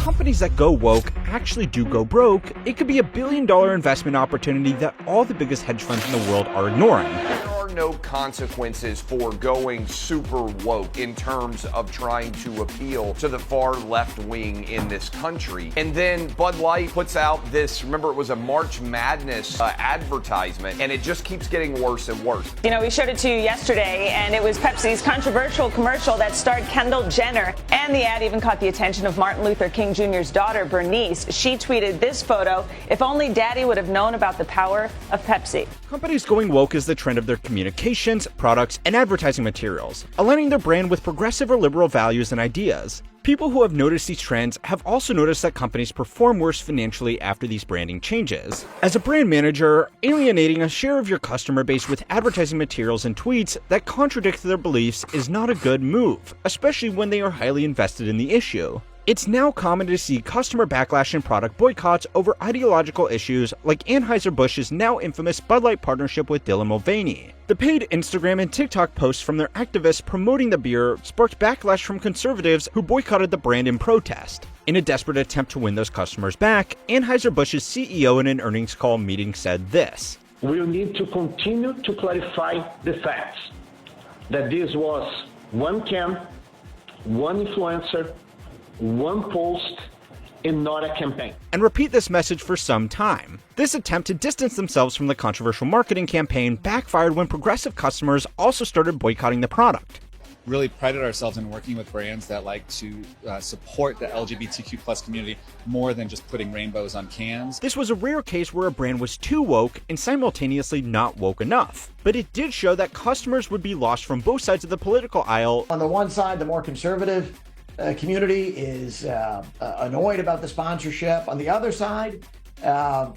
companies that go woke actually do go broke, it could be $1 billion investment opportunity that all the biggest hedge funds in the world are ignoring. There are no consequences for going super woke in terms of trying to appeal to the far left wing in this country. And then Bud Light puts out this, remember it was a March Madness advertisement, and it just keeps getting worse and worse. You know, we showed it to you yesterday, and it was Pepsi's controversial commercial that starred Kendall Jenner, and the ad even caught the attention of Martin Luther King Jr.'s daughter, Bernice. She tweeted this photo: "If only Daddy would have known about the power of Pepsi." Companies going woke is the trend of their communications, products, and advertising materials, aligning their brand with progressive or liberal values and ideas. People who have noticed these trends have also noticed that companies perform worse financially after these branding changes. As a brand manager, alienating a share of your customer base with advertising materials and tweets that contradict their beliefs is not a good move, especially when they are highly invested in the issue. It's now common to see customer backlash and product boycotts over ideological issues like Anheuser-Busch's now infamous Bud Light partnership with Dylan Mulvaney. The paid Instagram and TikTok posts from their activists promoting the beer sparked backlash from conservatives who boycotted the brand in protest. In a desperate attempt to win those customers back, Anheuser-Busch's CEO in an earnings call meeting said this: "We will need to continue to clarify the facts, that this was one can, one influencer, one post, and not a campaign." And repeat this message for some time. This attempt to distance themselves from the controversial marketing campaign backfired when progressive customers also started boycotting the product. Really prided ourselves in working with brands that like to support the LGBTQ plus community more than just putting rainbows on cans. This was a rare case where a brand was too woke and simultaneously not woke enough. But it did show that customers would be lost from both sides of the political aisle. On the one side, the more conservative community is annoyed about the sponsorship. On the other side, the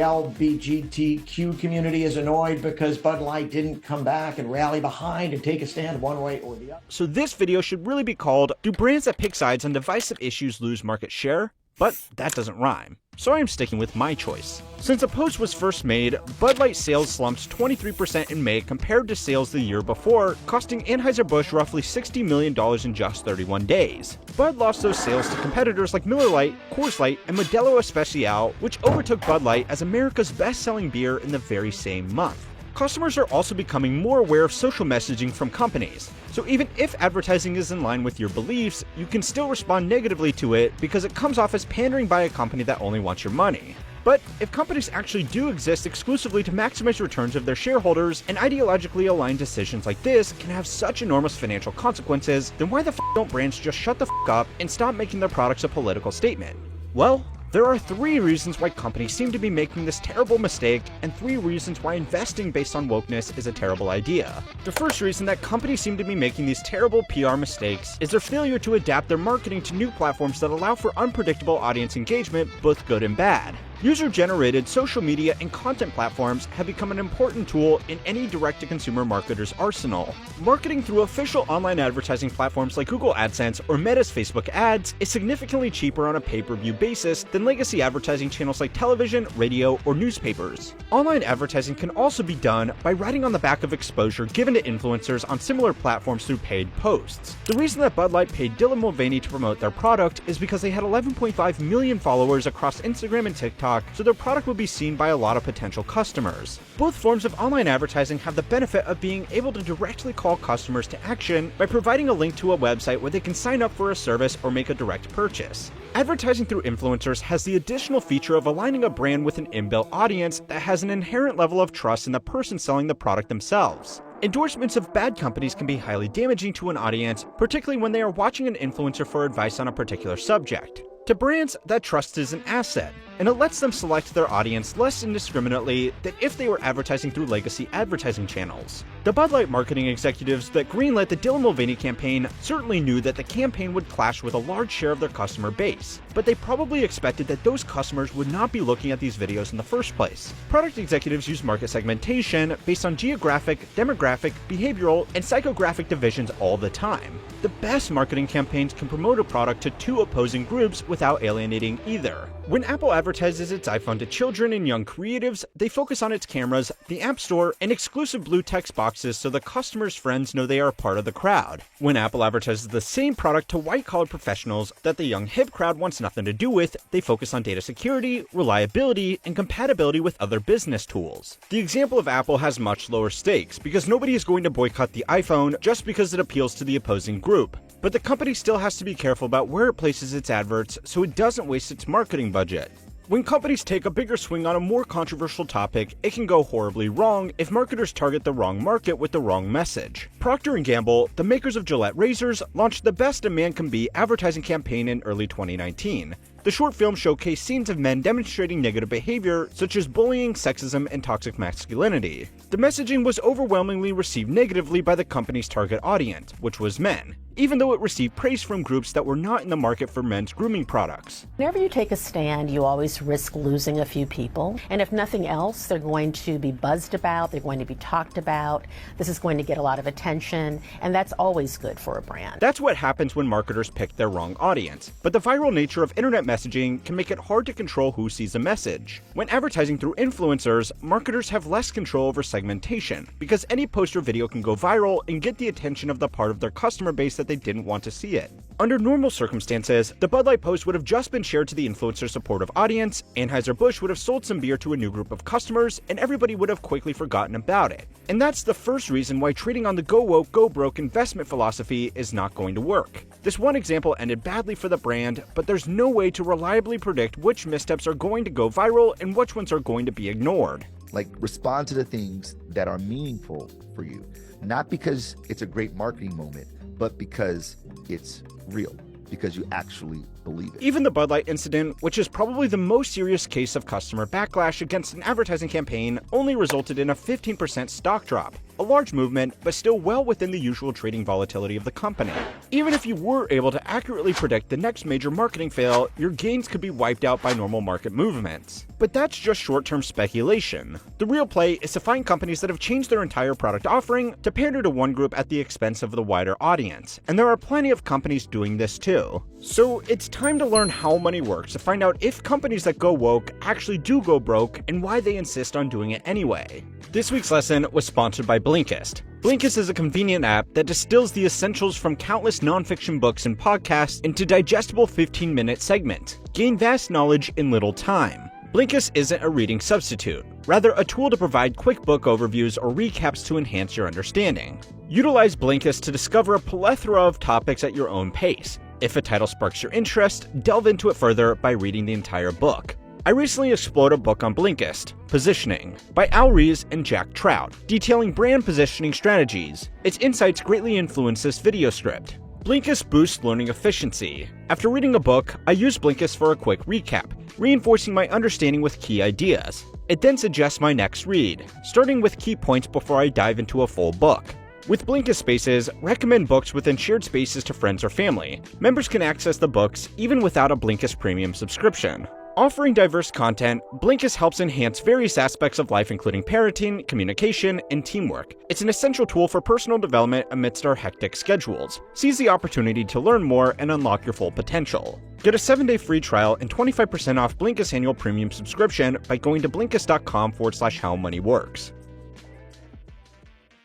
LGBTQ community is annoyed because Bud Light didn't come back and rally behind and take a stand one way or the other. So this video should really be called, "Do brands that pick sides on divisive issues lose market share?" But that doesn't rhyme, so I'm sticking with my choice. Since the post was first made, Bud Light sales slumped 23% in May compared to sales the year before, costing Anheuser-Busch roughly $60 million in just 31 days. Bud lost those sales to competitors like Miller Lite, Coors Light, and Modelo Especial, which overtook Bud Light as America's best-selling beer in the very same month. Customers are also becoming more aware of social messaging from companies. So even if advertising is in line with your beliefs, you can still respond negatively to it because it comes off as pandering by a company that only wants your money. But if companies actually do exist exclusively to maximize returns of their shareholders, and ideologically aligned decisions like this can have such enormous financial consequences, then why the f don't brands just shut the f up and stop making their products a political statement? Well, there are 3 reasons why companies seem to be making this terrible mistake, and 3 reasons why investing based on wokeness is a terrible idea. The first reason that companies seem to be making these terrible PR mistakes is their failure to adapt their marketing to new platforms that allow for unpredictable audience engagement, both good and bad. User-generated social media and content platforms have become an important tool in any direct-to-consumer marketer's arsenal. Marketing through official online advertising platforms like Google AdSense or Meta's Facebook ads is significantly cheaper on a pay-per-view basis than legacy advertising channels like television, radio, or newspapers. Online advertising can also be done by riding on the back of exposure given to influencers on similar platforms through paid posts. The reason that Bud Light paid Dylan Mulvaney to promote their product is because they had 11.5 million followers across Instagram and TikTok, so their product would be seen by a lot of potential customers. Both forms of online advertising have the benefit of being able to directly call customers to action by providing a link to a website where they can sign up for a service or make a direct purchase. Advertising through influencers has the additional feature of aligning a brand with an inbuilt audience that has an inherent level of trust in the person selling the product themselves. Endorsements of bad companies can be highly damaging to an audience, particularly when they are watching an influencer for advice on a particular subject. To brands, that trust is an asset, and it lets them select their audience less indiscriminately than if they were advertising through legacy advertising channels. The Bud Light marketing executives that greenlit the Dylan Mulvaney campaign certainly knew that the campaign would clash with a large share of their customer base, but they probably expected that those customers would not be looking at these videos in the first place. Product executives use market segmentation based on geographic, demographic, behavioral, and psychographic divisions all the time. The best marketing campaigns can promote a product to 2 opposing groups without alienating either. When Apple advertises its iPhone to children and young creatives, they focus on its cameras, the App Store, and exclusive blue text boxes so the customer's friends know they are part of the crowd. When Apple advertises the same product to white-collar professionals that the young hip crowd wants nothing to do with, they focus on data security, reliability, and compatibility with other business tools. The example of Apple has much lower stakes, because nobody is going to boycott the iPhone just because it appeals to the opposing group. But the company still has to be careful about where it places its adverts so it doesn't waste its marketing budget. When companies take a bigger swing on a more controversial topic, it can go horribly wrong if marketers target the wrong market with the wrong message. Procter & Gamble, the makers of Gillette razors, launched the Best a Man Can Be advertising campaign in early 2019. The short film showcased scenes of men demonstrating negative behavior such as bullying, sexism, and toxic masculinity. The messaging was overwhelmingly received negatively by the company's target audience, which was men, even though it received praise from groups that were not in the market for men's grooming products. Whenever you take a stand, you always risk losing a few people. And if nothing else, they're going to be buzzed about, they're going to be talked about, this is going to get a lot of attention, and that's always good for a brand. That's what happens when marketers pick their wrong audience. But the viral nature of internet messaging can make it hard to control who sees a message. When advertising through influencers, marketers have less control over segmentation, because any post or video can go viral and get the attention of the part of their customer base that they didn't want to see it. Under normal circumstances, the Bud Light post would have just been shared to the influencer supportive audience, Anheuser-Busch would have sold some beer to a new group of customers, and everybody would have quickly forgotten about it. And that's the first reason why trading on the go woke, go broke investment philosophy is not going to work. This one example ended badly for the brand, but there's no way to reliably predict which missteps are going to go viral and which ones are going to be ignored. Like, respond to the things that are meaningful for you, not because it's a great marketing moment, but because it's real, because you actually believe it. Even the Bud Light incident, which is probably the most serious case of customer backlash against an advertising campaign, only resulted in a 15% stock drop. A large movement, but still well within the usual trading volatility of the company. Even if you were able to accurately predict the next major marketing fail, your gains could be wiped out by normal market movements. But that's just short-term speculation. The real play is to find companies that have changed their entire product offering to pander to one group at the expense of the wider audience, and there are plenty of companies doing this too. So it's time to learn how money works to find out if companies that go woke actually do go broke and why they insist on doing it anyway. This week's lesson was sponsored by Blinkist. Blinkist is a convenient app that distills the essentials from countless nonfiction books and podcasts into digestible 15-minute segments. Gain vast knowledge in little time. Blinkist isn't a reading substitute, rather a tool to provide quick book overviews or recaps to enhance your understanding. Utilize Blinkist to discover a plethora of topics at your own pace. If a title sparks your interest, delve into it further by reading the entire book. I recently explored a book on Blinkist, Positioning, by Al Ries and Jack Trout, detailing brand positioning strategies. Its insights greatly influence this video script. Blinkist boosts learning efficiency. After reading a book, I use Blinkist for a quick recap, reinforcing my understanding with key ideas. It then suggests my next read, starting with key points before I dive into a full book. With Blinkist Spaces, recommend books within shared spaces to friends or family. Members can access the books even without a Blinkist Premium subscription. Offering diverse content, Blinkist helps enhance various aspects of life including parenting, communication, and teamwork. It's an essential tool for personal development amidst our hectic schedules. Seize the opportunity to learn more and unlock your full potential. Get a 7-day free trial and 25% off Blinkist annual premium subscription by going to Blinkist.com/howmoneyworks.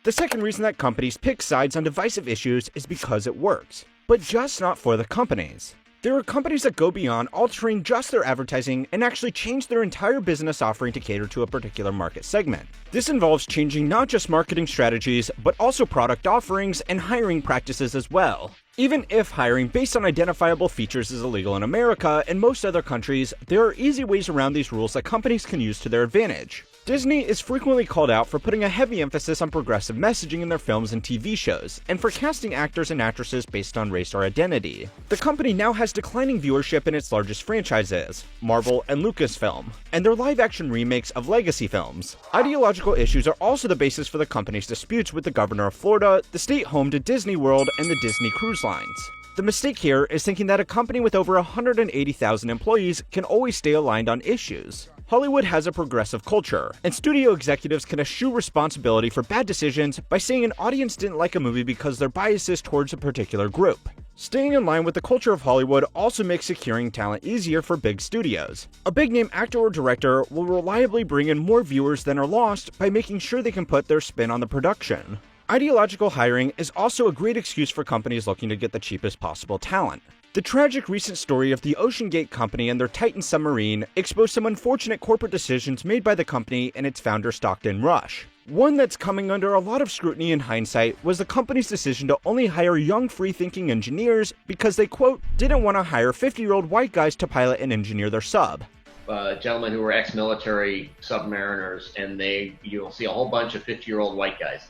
The second reason that companies pick sides on divisive issues is because it works, but just not for the companies. There are companies that go beyond altering just their advertising and actually change their entire business offering to cater to a particular market segment. This involves changing not just marketing strategies, but also product offerings and hiring practices as well. Even if hiring based on identifiable features is illegal in America and most other countries, there are easy ways around these rules that companies can use to their advantage. Disney is frequently called out for putting a heavy emphasis on progressive messaging in their films and TV shows, and for casting actors and actresses based on race or identity. The company now has declining viewership in its largest franchises, Marvel and Lucasfilm, and their live-action remakes of legacy films. Ideological issues are also the basis for the company's disputes with the governor of Florida, the state home to Disney World and the Disney Cruise Lines. The mistake here is thinking that a company with over 180,000 employees can always stay aligned on issues. Hollywood has a progressive culture, and studio executives can eschew responsibility for bad decisions by saying an audience didn't like a movie because their bias is towards a particular group. Staying in line with the culture of Hollywood also makes securing talent easier for big studios. A big-name actor or director will reliably bring in more viewers than are lost by making sure they can put their spin on the production. Ideological hiring is also a great excuse for companies looking to get the cheapest possible talent. The tragic recent story of the Ocean Gate Company and their Titan submarine exposed some unfortunate corporate decisions made by the company and its founder Stockton Rush. One that's coming under a lot of scrutiny in hindsight was the company's decision to only hire young free-thinking engineers because they, quote, didn't want to hire 50-year-old white guys to pilot and engineer their sub. Gentlemen who were ex-military submariners, and you'll see a whole bunch of 50-year-old white guys.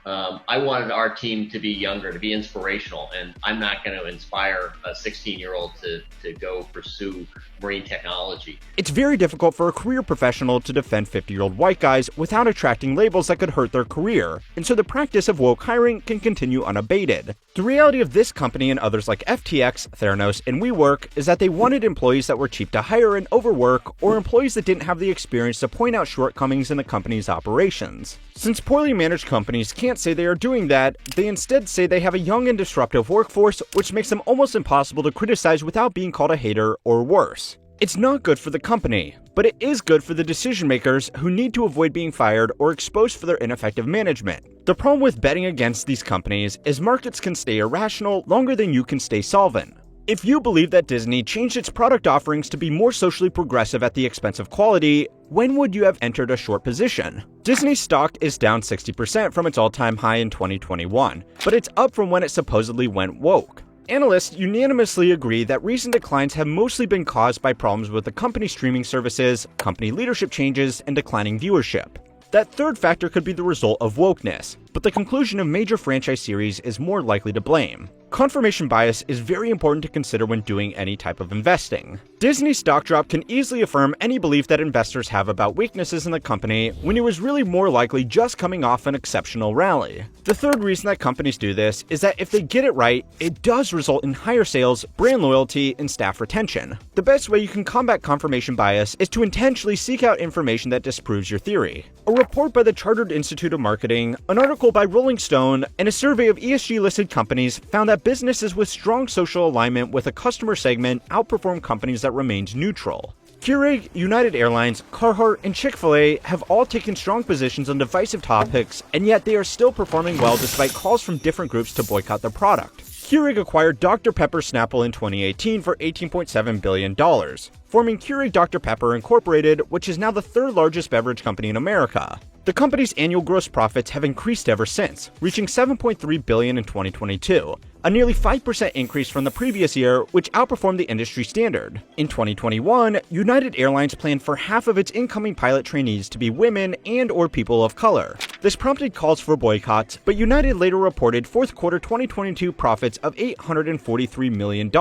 I wanted our team to be younger, to be inspirational, and I'm not going to inspire a 16-year-old to go pursue marine technology. It's very difficult for a career professional to defend 50-year-old white guys without attracting labels that could hurt their career, and so the practice of woke hiring can continue unabated. The reality of this company and others like FTX, Theranos, and WeWork is that they wanted employees that were cheap to hire and overwork, or employees that didn't have the experience to point out shortcomings in the company's operations. Since poorly managed companies can't say they are doing that, they instead say they have a young and disruptive workforce, which makes them almost impossible to criticize without being called a hater or worse. It's not good for the company, but it is good for the decision makers who need to avoid being fired or exposed for their ineffective management. The problem with betting against these companies is markets can stay irrational longer than you can stay solvent. If you believe that Disney changed its product offerings to be more socially progressive at the expense of quality, when would you have entered a short position? Disney's stock is down 60% from its all-time high in 2021, but it's up from when it supposedly went woke. Analysts unanimously agree that recent declines have mostly been caused by problems with the company's streaming services, company leadership changes, and declining viewership. That third factor could be the result of wokeness, but the conclusion of major franchise series is more likely to blame. Confirmation bias is very important to consider when doing any type of investing. Disney's stock drop can easily affirm any belief that investors have about weaknesses in the company when it was really more likely just coming off an exceptional rally. The third reason that companies do this is that if they get it right, it does result in higher sales, brand loyalty, and staff retention. The best way you can combat confirmation bias is to intentionally seek out information that disproves your theory. A report by the Chartered Institute of Marketing, an article by Rolling Stone, and a survey of ESG-listed companies found that businesses with strong social alignment with a customer segment outperform companies that remained neutral. Keurig, United Airlines, Carhartt, and Chick-fil-A have all taken strong positions on divisive topics, and yet they are still performing well despite calls from different groups to boycott their product. Keurig acquired Dr. Pepper Snapple in 2018 for $18.7 billion, forming Keurig Dr. Pepper Incorporated, which is now the third largest beverage company in America. The company's annual gross profits have increased ever since, reaching $7.3 billion in 2022, a nearly 5% increase from the previous year, which outperformed the industry standard. In 2021, United Airlines planned for half of its incoming pilot trainees to be women and/or people of color. This prompted calls for boycotts, but United later reported fourth quarter 2022 profits of $843 million,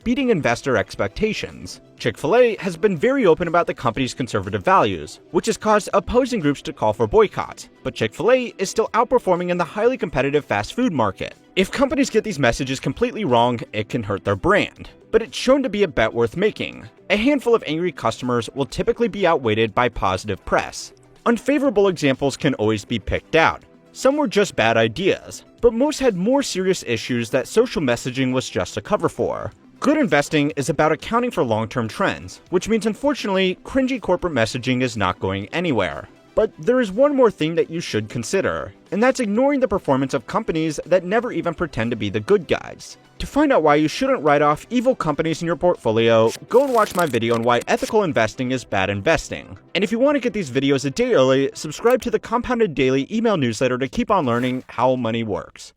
beating investor expectations. Chick-fil-A has been very open about the company's conservative values, which has caused opposing groups to call for boycotts, but Chick-fil-A is still outperforming in the highly competitive fast food market. If companies get these messages completely wrong, it can hurt their brand, but it's shown to be a bet worth making. A handful of angry customers will typically be outweighed by positive press. Unfavorable examples can always be picked out. Some were just bad ideas, but most had more serious issues that social messaging was just a cover for. Good investing is about accounting for long-term trends, which means unfortunately, cringy corporate messaging is not going anywhere. But there is one more thing that you should consider, and that's ignoring the performance of companies that never even pretend to be the good guys. To find out why you shouldn't write off evil companies in your portfolio, go and watch my video on why ethical investing is bad investing. And if you want to get these videos a day early, subscribe to the Compounded Daily email newsletter to keep on learning how money works.